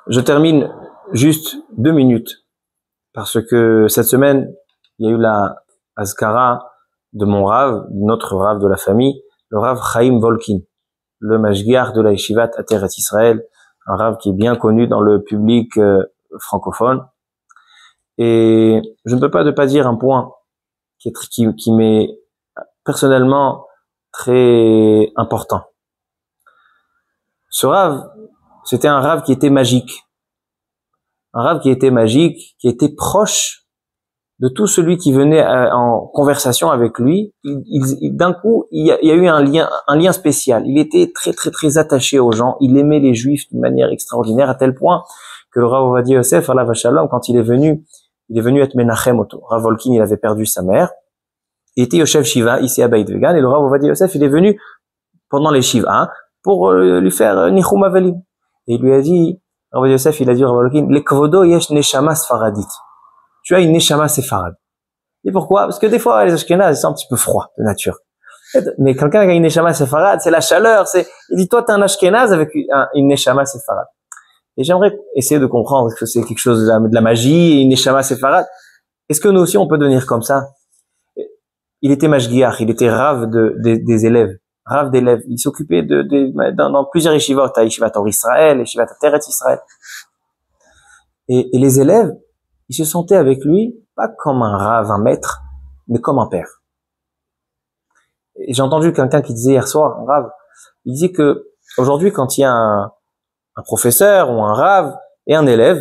Je termine juste 2 minutes parce que cette semaine, il y a eu la Azkara de mon Rav, notre Rav de la famille, le Rav Chaim Volkin, le Mashgiach de la Yeshivat Ateret Israël, un Rav qui est bien connu dans le public francophone. Et je ne peux pas ne pas dire un point qui m'est personnellement très important. Ce Rav, c'était un Rav qui était magique. Un Rav qui était magique, qui était proche de tout celui qui venait en conversation avec lui. D'un coup, il y a eu un lien spécial. Il était très attaché aux gens. Il aimait les Juifs d'une manière extraordinaire, à tel point que le Rav Ovadia Yosef, alav shalom, quand il est venu être Menachem Oto. Rav Volkin, il avait perdu sa mère. Il était Yoshev Shiva, ici à Beit Vegan, et le Rav Ovadia Yosef, il est venu pendant les Shiva, pour lui faire Nichum Avelim. Et il lui a dit, Rav Ovadia Yosef, il a dit Rav Volkin, Lekvodo yesh neshama sfaradit. Tu as une neshama séfarade. Et pourquoi? Parce que des fois, les Ashkénazes, ils sont un petit peu froids de nature. Mais quelqu'un qui a une neshama séfarade, c'est la chaleur, il dit, toi, t'es un Ashkénaze avec une neshama séfarade. Et j'aimerais essayer de comprendre que c'est quelque chose de la magie, une neshama séfarade. Est-ce que nous aussi, on peut devenir comme ça? Il était mashgiach, il était rave des élèves, rave d'élèves. Il s'occupait dans plusieurs yeshivot, à Yeshivat Or Israël, Yeshivat Ateret Israël. Et les élèves, ils se sentaient avec lui, pas comme un rave, un maître, mais comme un père. Et j'ai entendu quelqu'un qui disait hier soir, un rave, il disait que aujourd'hui, quand il y a un professeur ou un rave et un élève,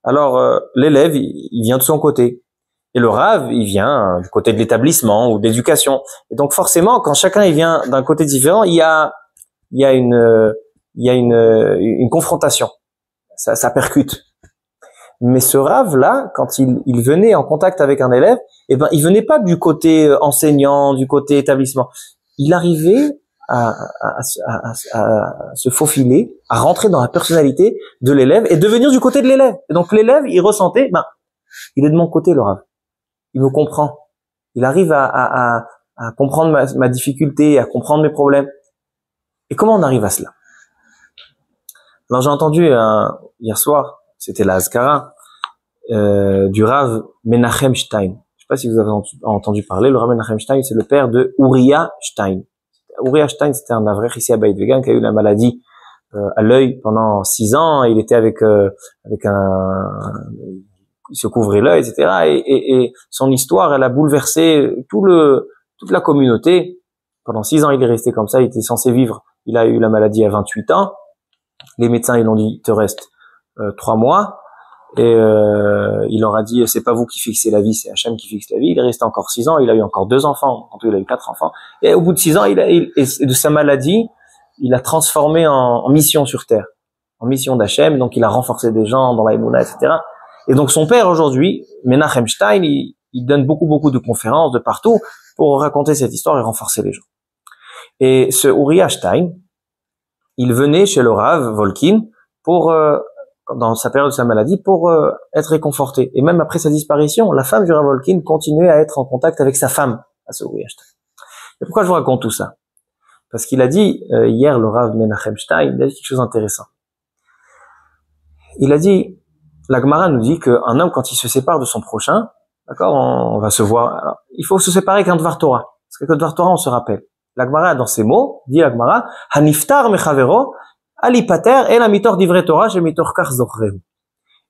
alors l'élève, il vient de son côté. Et le rave, il vient du côté de l'établissement ou de l'éducation. Et donc forcément, quand chacun il vient d'un côté différent, il y a une confrontation. Ça percute. Mais ce rave-là, quand il venait en contact avec un élève, eh ben, il venait pas du côté enseignant, du côté établissement. Il arrivait à se faufiler, à rentrer dans la personnalité de l'élève et devenir du côté de l'élève. Et donc l'élève, il ressentait, il est de mon côté, le rave. Il me comprend. Il arrive à comprendre ma difficulté, à comprendre mes problèmes. Et comment on arrive à cela? Alors j'ai entendu hier soir, c'était la Azkara du Rav Menachem Stein. Je sais pas si vous avez entendu parler. Le Rav Menachem Stein, c'est le père de Uriah Stein. Uriah Stein, c'était un avrech ici à Beit Vegan qui a eu la maladie à l'œil pendant 6 ans. Il était avec il se couvrait l'œil, etc. Et son histoire, elle a bouleversé toute la communauté. Pendant 6 ans, il est resté comme ça. Il était censé vivre. Il a eu la maladie à 28 ans. Les médecins, ils l'ont dit, il te reste 3 mois. Et il leur a dit, c'est pas vous qui fixez la vie, c'est Hachem qui fixe la vie. Il est resté encore 6 ans. Il a eu encore 2 enfants. En tout, il a eu 4 enfants. Et au bout de 6 ans, de sa maladie, il a transformé en mission sur terre, en mission d'Hachem. Donc, il a renforcé des gens dans la Emouna, etc. Et donc son père aujourd'hui, Menachem Stein, il donne beaucoup de conférences de partout pour raconter cette histoire et renforcer les gens. Et ce Uriah Stein, il venait chez le Rav Volkin dans sa période de sa maladie, pour être réconforté. Et même après sa disparition, la femme du Rav Volkin continuait à être en contact avec sa femme, à ce Uriah Stein. Et pourquoi je vous raconte tout ça? Parce qu'il a dit, hier, le Rav Menachem Stein, il a dit quelque chose d'intéressant. Il a dit, la Gemara nous dit qu'un homme, quand il se sépare de son prochain, d'accord, on va se voir. Alors, il faut se séparer qu'un Dvar Torah. Parce que Dvar Torah, on se rappelle. La Gemara, dans ses mots, dit la Gemara, Haniftar mechavero, alipater, et la mitor d'ivre Torah, chez mitor kach zochrehu.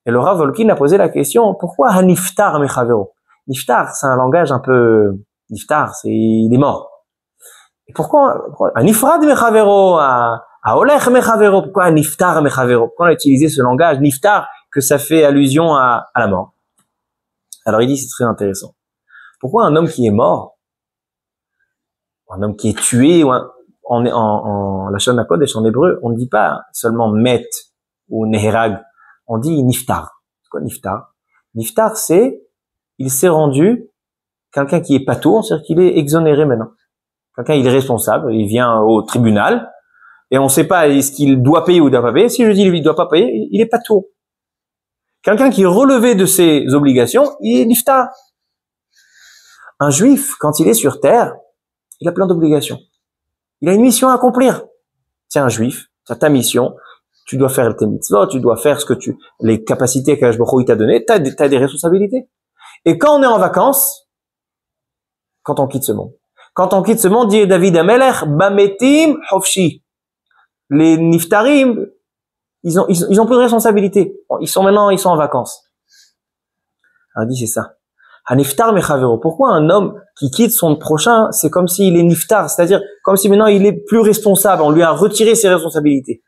Et le Rav Volkin a posé la question, pourquoi Haniftar mechavero? Niftar, c'est un langage un peu, Niftar, il est mort. Et pourquoi Hanifrad mechavero, Aolech mechavero, pourquoi Haniftar mechavero? Pourquoi on a utilisé ce langage, Niftar, que ça fait allusion à la mort? Alors il dit, c'est très intéressant. Pourquoi un homme qui est mort, un homme qui est tué, en Lashon HaKodesh, en hébreu, on ne dit pas seulement met ou neherag, on dit niftar. C'est quoi niftar? Niftar, c'est, il s'est rendu quelqu'un qui est patour, c'est-à-dire qu'il est exonéré maintenant. Quelqu'un, il est responsable, il vient au tribunal, et on ne sait pas est-ce qu'il doit payer ou doit pas payer. Si je dis lui, il doit pas payer, il est patour. Quelqu'un qui est relevé de ses obligations, il est niftar. Un juif, quand il est sur terre, il a plein d'obligations. Il a une mission à accomplir. C'est un juif, c'est ta mission. Tu dois faire tes mitzvot, tu dois faire les capacités qu'Akadosh Baruch Hu il t'a donné, t'as des responsabilités. Et quand on est en vacances, quand on quitte ce monde, dit David Amelech, Bametim Hofshi. Les Niftarim, ils ont plus de responsabilité. Bon, ils sont en vacances. Alors, dit, c'est ça. Haniftar mechavero. Pourquoi un homme qui quitte son prochain, c'est comme s'il est niftar, c'est-à-dire comme si maintenant il est plus responsable, on lui a retiré ses responsabilités.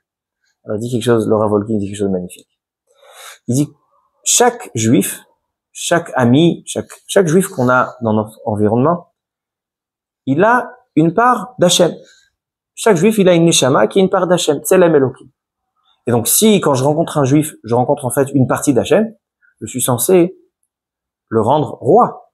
Alors, il dit quelque chose, Laura Volkin dit quelque chose de magnifique. Il dit, chaque juif, chaque ami, chaque juif qu'on a dans notre environnement, il a une part d'Hachem. Chaque juif, il a une neshama qui est une part d'Hachem, Tselem Elokim. Et donc, si, quand je rencontre un juif, je rencontre en fait une partie d'Hachem, je suis censé le rendre roi.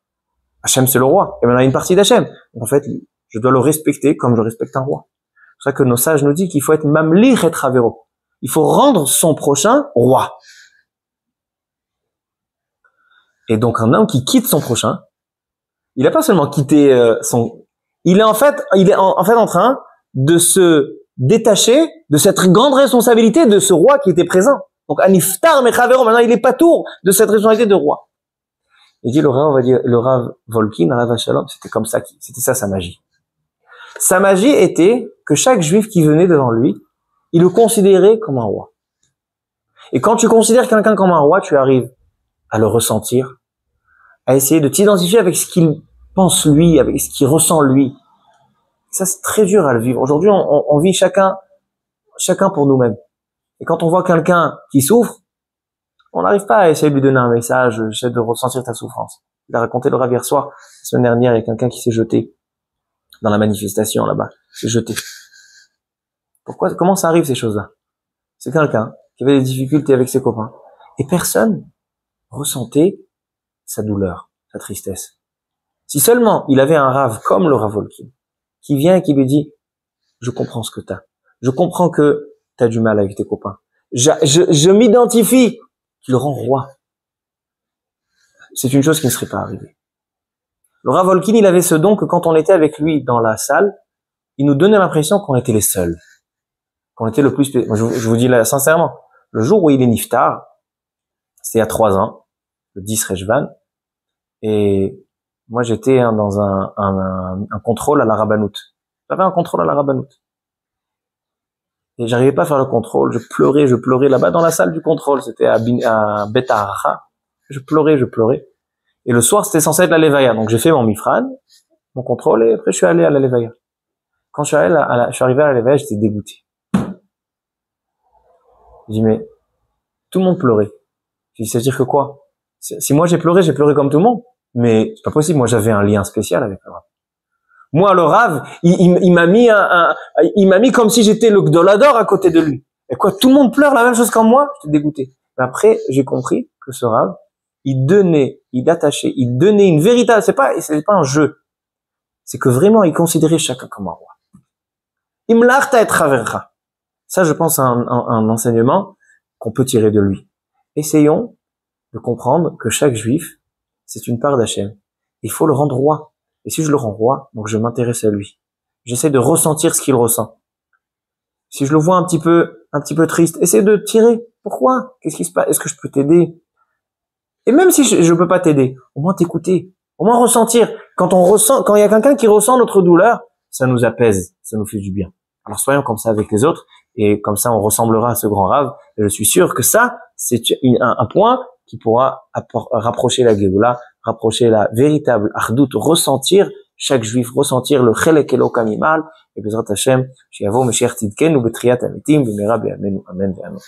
Hachem, c'est le roi. Et maintenant, il y a une partie d'Hachem. En fait, je dois le respecter comme je respecte un roi. C'est pour ça que nos sages nous disent qu'il faut être mamlich et travero. Il faut rendre son prochain roi. Et donc, un homme qui quitte son prochain, il n'a pas seulement quitté il est en fait en train de se détacher de cette grande responsabilité de ce roi qui était présent. Donc, Aniftar Mechavero, maintenant, il est pas tour de cette responsabilité de roi. Il dit, le Rav Volkin, Rav Shalom, c'était comme ça, c'était ça sa magie. Sa magie était que chaque juif qui venait devant lui, il le considérait comme un roi. Et quand tu considères quelqu'un comme un roi, tu arrives à le ressentir, à essayer de t'identifier avec ce qu'il pense lui, avec ce qu'il ressent lui. Ça, c'est très dur à le vivre. Aujourd'hui, on vit chacun pour nous-mêmes. Et quand on voit quelqu'un qui souffre, on n'arrive pas à essayer de lui donner un message, essayer de ressentir ta souffrance. Il a raconté le Rav hier soir, la semaine dernière, il y a quelqu'un qui s'est jeté dans la manifestation là-bas. S'est jeté. Comment ça arrive ces choses-là? C'est quelqu'un qui avait des difficultés avec ses copains. Et personne ressentait sa douleur, sa tristesse. Si seulement il avait un Rav comme le Rav Volkin, qui vient et qui lui dit, je comprends ce que t'as. Je comprends que t'as du mal avec tes copains. Je m'identifie. Tu le rends roi. C'est une chose qui ne serait pas arrivée. Le Rav Volkin, il avait ce don que quand on était avec lui dans la salle, il nous donnait l'impression qu'on était les seuls. Qu'on était le plus... Moi, je vous dis là, sincèrement, le jour où il est niftar, c'était il y a 3 ans, le 10 Rejvan, et moi j'étais dans un contrôle à la Rabbanout. J'avais un contrôle à la Rabbanout. Et j'arrivais pas à faire le contrôle, je pleurais là-bas dans la salle du contrôle, c'était à Bet Haracha. Je pleurais. Et le soir, c'était censé être la Levaya. Donc j'ai fait mon mifran, mon contrôle, et après je suis allé à la Levaya. Quand je suis arrivé à la Levaya, j'étais dégoûté. J'ai dit, mais tout le monde pleurait. J'ai dit, c'est-à-dire que quoi? Si moi j'ai pleuré comme tout le monde. Mais c'est pas possible, moi j'avais un lien spécial avec le Rav. Moi, le Rav, il m'a mis comme si j'étais le Gdolador à côté de lui. Et quoi, tout le monde pleure la même chose qu'en moi? J'étais dégoûté. Mais après, j'ai compris que ce Rav, il donnait une véritable, c'est pas un jeu. C'est que vraiment, il considérait chacun comme un roi. Imlarta et traverra. Ça, je pense, un enseignement qu'on peut tirer de lui. Essayons de comprendre que chaque juif, c'est une part d'Hachem. Il faut le rendre roi. Et si je le rends roi, donc je m'intéresse à lui. J'essaie de ressentir ce qu'il ressent. Si je le vois un petit peu triste, essaie de tirer. Pourquoi? Qu'est-ce qui se passe? Est-ce que je peux t'aider? Et même si je peux pas t'aider, au moins t'écouter. Au moins ressentir. Quand il y a quelqu'un qui ressent notre douleur, ça nous apaise. Ça nous fait du bien. Alors soyons comme ça avec les autres. Et comme ça, on ressemblera à ce grand Rav. Et je suis sûr que ça, c'est un point qui pourra rapprocher la Géoula, rapprocher la véritable Achdout, ressentir chaque juif, ressentir le Chelek Elokam Imal, et Bezrat Hashem, Shiavo Mashiach Tzidkenu B'Triyat Ametim, B'Mera B'Yamenu, Amen V'Amen.